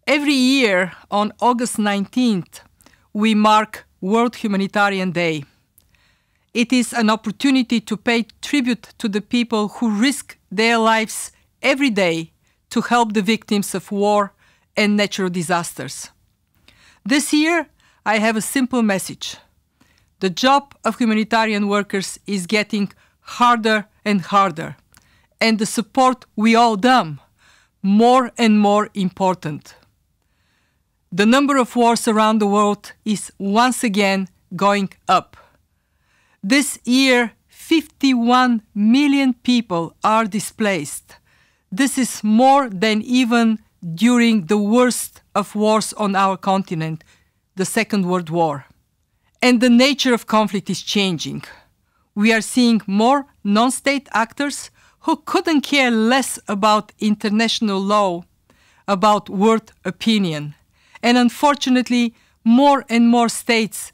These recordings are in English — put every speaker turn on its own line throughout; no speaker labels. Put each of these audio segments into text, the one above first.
Every year on August 19th, we mark World Humanitarian Day. It is an opportunity to pay tribute to the people who risk their lives every day to help the victims of war and natural disasters. This year, I have a simple message. The job of humanitarian workers is getting harder and harder, and the support we owe them more and more important. The number of wars around the world is once again going up. This year, 51 million people are displaced. This is more than even during the worst of wars on our continent, the Second World War. And the nature of conflict is changing. We are seeing more non-state actors who couldn't care less about international law, about world opinion. And unfortunately, more and more states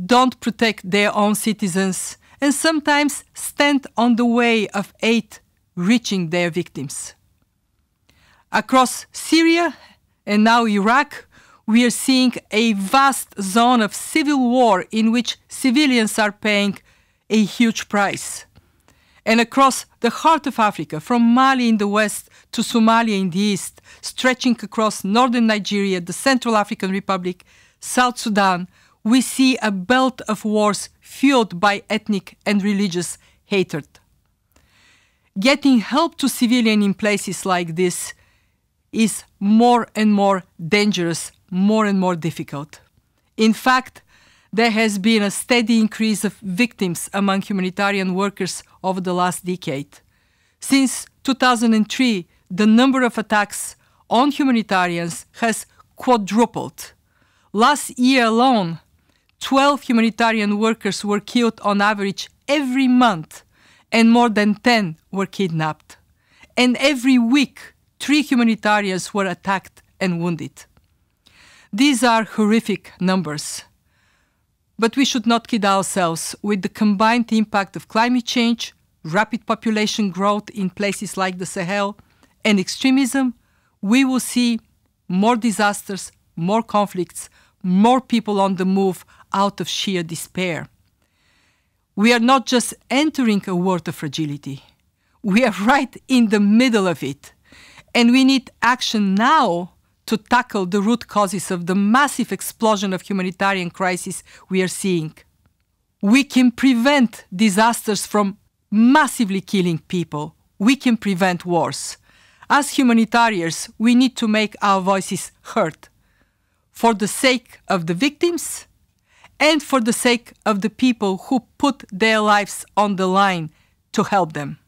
don't protect their own citizens and sometimes stand on the way of aid reaching their victims. Across Syria and now Iraq, we are seeing a vast zone of civil war in which civilians are paying a huge price. And across the heart of Africa, from Mali in the west to Somalia in the east, stretching across northern Nigeria, the Central African Republic, South Sudan, we see a belt of wars fueled by ethnic and religious hatred. Getting help to civilians in places like this is more and more dangerous, more and more difficult. In fact, there has been a steady increase of victims among humanitarian workers over the last decade. Since 2003, the number of attacks on humanitarians has quadrupled. Last year alone, 12 humanitarian workers were killed on average every month, and more than 10 were kidnapped. And every week, 3 humanitarians were attacked and wounded. These are horrific numbers. But we should not kid ourselves. With the combined impact of climate change, rapid population growth in places like the Sahel, and extremism, we will see more disasters, more conflicts, more people on the move out of sheer despair. We are not just entering a world of fragility. We are right in the middle of it. And we need action now to tackle the root causes of the massive explosion of humanitarian crisis we are seeing. We can prevent disasters from massively killing people. We can prevent wars. As humanitarians, we need to make our voices heard for the sake of the victims and for the sake of the people who put their lives on the line to help them.